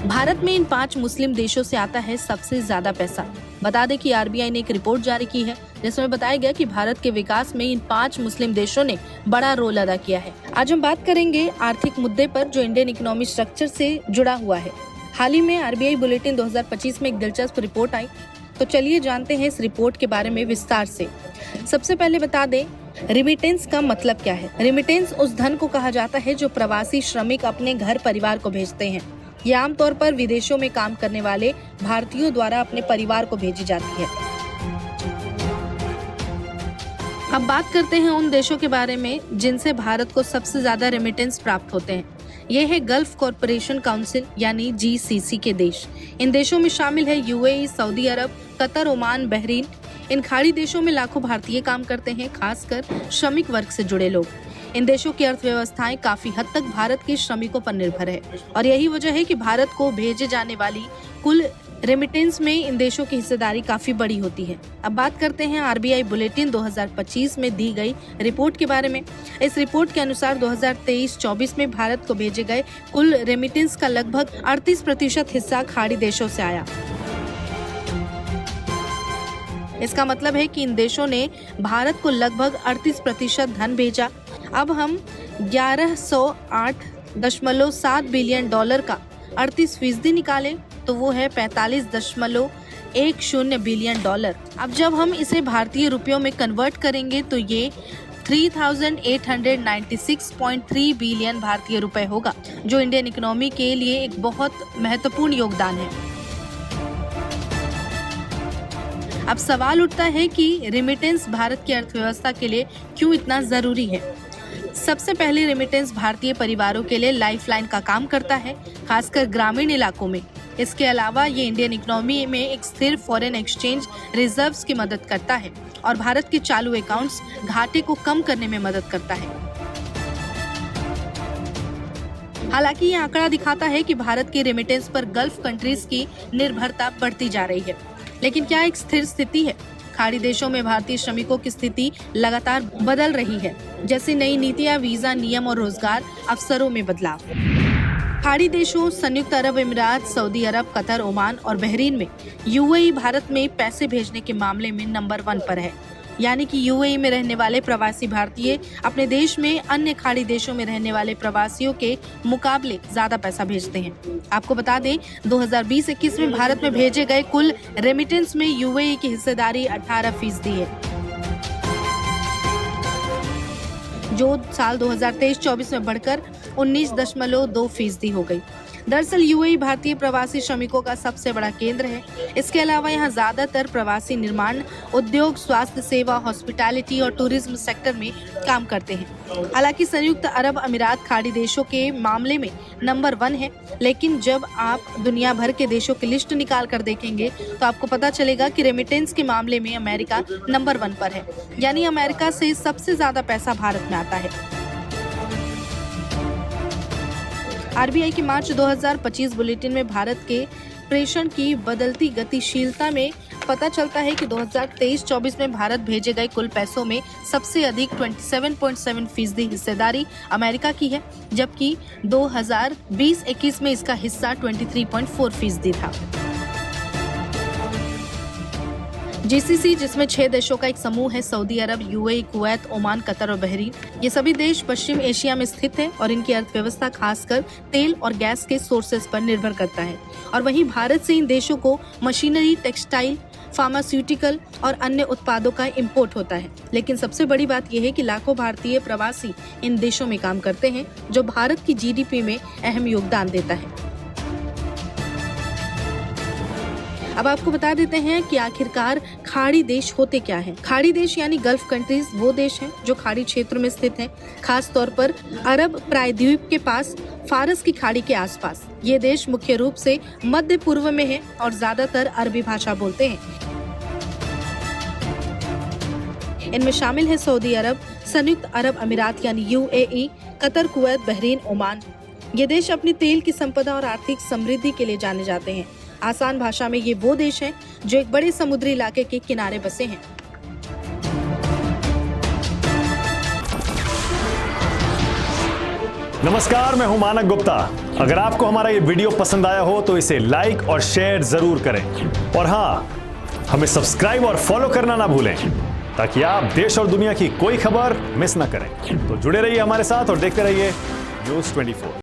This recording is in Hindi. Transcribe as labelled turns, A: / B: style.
A: भारत में इन 5 मुस्लिम देशों से आता है सबसे ज्यादा पैसा। बता दें कि आरबीआई ने एक रिपोर्ट जारी की है जिसमें बताया गया कि भारत के विकास में इन 5 मुस्लिम देशों ने बड़ा रोल अदा किया है। आज हम बात करेंगे आर्थिक मुद्दे पर जो इंडियन इकोनॉमिक स्ट्रक्चर से जुड़ा हुआ है। हाल ही में आरबीआई बुलेटिन 2025 में एक दिलचस्प रिपोर्ट आई, तो चलिए जानते हैं इस रिपोर्ट के बारे में विस्तार से। सबसे पहले बता दें, रिमिटेंस का मतलब क्या है। रिमिटेंस उस धन को कहा जाता है जो प्रवासी श्रमिक अपने घर परिवार को भेजते हैं। ये आमतौर पर विदेशों में काम करने वाले भारतीयों द्वारा अपने परिवार को भेजी जाती है। अब बात करते हैं उन देशों के बारे में जिनसे भारत को सबसे ज्यादा रेमिटेंस प्राप्त होते हैं। ये है गल्फ कॉरपोरेशन काउंसिल यानी जीसीसी के देश। इन देशों में शामिल है यूएई, सऊदी अरब, कतर, ओमान, बहरीन। इन खाड़ी देशों में लाखों भारतीय काम करते हैं, खासकर श्रमिक वर्ग से जुड़े लोग। इन देशों की अर्थव्यवस्थाएं काफी हद तक भारत के श्रमिकों पर निर्भर है और यही वजह है कि भारत को भेजे जाने वाली कुल रेमिटेंस में इन देशों की हिस्सेदारी काफी बड़ी होती है। अब बात करते हैं आरबीआई बुलेटिन 2025 में दी गई रिपोर्ट के बारे में। इस रिपोर्ट के अनुसार 2023-24 में भारत को भेजे गए कुल रेमिटेंस का लगभग 38% हिस्सा खाड़ी देशों से आया। इसका मतलब है कि इन देशों ने भारत को लगभग 38% धन भेजा। अब हम 1108.7 बिलियन डॉलर का 38% निकालें तो वो है 45.10 बिलियन डॉलर। अब जब हम इसे भारतीय रुपयों में कन्वर्ट करेंगे तो ये 3896.3 बिलियन भारतीय रुपए होगा, जो इंडियन इकोनॉमी के लिए एक बहुत महत्वपूर्ण योगदान है। अब सवाल उठता है कि रेमिटेंस भारत की अर्थव्यवस्था के लिए क्यों इतना जरूरी है। सबसे पहले रेमिटेंस भारतीय परिवारों के लिए लाइफलाइन का काम करता है, खासकर ग्रामीण इलाकों में। इसके अलावा ये इंडियन इकोनॉमी में एक स्थिर फॉरेन एक्सचेंज रिजर्व्स की मदद करता है और भारत के चालू अकाउंट्स घाटे को कम करने में मदद करता है। हालांकि ये आंकड़ा दिखाता है कि भारत की रेमिटेंस पर गल्फ कंट्रीज की निर्भरता बढ़ती जा रही है, लेकिन क्या एक स्थिर स्थिति है? खाड़ी देशों में भारतीय श्रमिकों की स्थिति लगातार बदल रही है, जैसे नई नीतियां, वीजा नियम और रोजगार अवसरों में बदलाव। खाड़ी देशों संयुक्त अरब अमीरात, सऊदी अरब, कतर, ओमान और बहरीन में यूएई भारत में पैसे भेजने के मामले में नंबर 1 पर है। यानी कि यूएई में रहने वाले प्रवासी भारतीय अपने देश में अन्य खाड़ी देशों में रहने वाले प्रवासियों के मुकाबले ज्यादा पैसा भेजते हैं। आपको बता दें, 2020-21 में भारत में भेजे गए कुल रेमिटेंस में यूएई की हिस्सेदारी 18% है, जो साल 2023-24 में बढ़कर 19.2% हो गई। दरअसल यूएई भारतीय प्रवासी श्रमिकों का सबसे बड़ा केंद्र है। इसके अलावा यहाँ ज्यादातर प्रवासी निर्माण, उद्योग, स्वास्थ्य सेवा, हॉस्पिटैलिटी और टूरिज्म सेक्टर में काम करते हैं। हालांकि संयुक्त अरब अमीरात खाड़ी देशों के मामले में नंबर 1 है, लेकिन जब आप दुनिया भर के देशों की लिस्ट निकाल कर देखेंगे तो आपको पता चलेगा कि रेमिटेंस के मामले में अमेरिका नंबर 1 पर है। यानी अमेरिका से सबसे ज्यादा पैसा भारत में आता है। आरबीआई के मार्च 2025 बुलेटिन में भारत के प्रेषण की बदलती गतिशीलता में पता चलता है कि 2023-24 में भारत भेजे गए कुल पैसों में सबसे अधिक 27.7% हिस्सेदारी अमेरिका की है, जबकि 2020-21 में इसका हिस्सा 23.4% था। जीसीसी, जिसमें 6 देशों का एक समूह है, सऊदी अरब, यूएई, कुवैत, ओमान, कतर और बहरीन। ये सभी देश पश्चिम एशिया में स्थित हैं और इनकी अर्थव्यवस्था खासकर तेल और गैस के सोर्सेज पर निर्भर करता है। और वहीं भारत से इन देशों को मशीनरी, टेक्सटाइल, फार्मास्यूटिकल और अन्य उत्पादों का इंपोर्ट होता है। लेकिन सबसे बड़ी बात यह है कि लाखों भारतीय प्रवासी इन देशों में काम करते हैं, जो भारत की जीडीपी में अहम योगदान देता है। अब आपको बता देते हैं कि आखिरकार खाड़ी देश होते क्या हैं। खाड़ी देश यानी गल्फ कंट्रीज वो देश हैं जो खाड़ी क्षेत्र में स्थित हैं, खास तौर पर अरब प्रायद्वीप के पास, फारस की खाड़ी के आसपास। ये देश मुख्य रूप से मध्य पूर्व में है और ज्यादातर अरबी भाषा बोलते हैं। इनमें शामिल है सऊदी अरब, संयुक्त अरब अमीरात यानी UAE, Qatar, Kuwait, Bahrain, Oman. ये देश अपनी तेल की संपदा और आर्थिक समृद्धि के लिए जाने जाते हैं। आसान भाषा में ये वो देश हैं जो एक बड़े समुद्री इलाके के किनारे बसे हैं।
B: नमस्कार, मैं हूं मानक गुप्ता। अगर आपको हमारा ये वीडियो पसंद आया हो तो इसे लाइक और शेयर जरूर करें और हाँ, हमें सब्सक्राइब और फॉलो करना ना भूलें ताकि आप देश और दुनिया की कोई खबर मिस ना करें। तो जुड़े रहिए हमारे साथ और देखते रहिए News 24।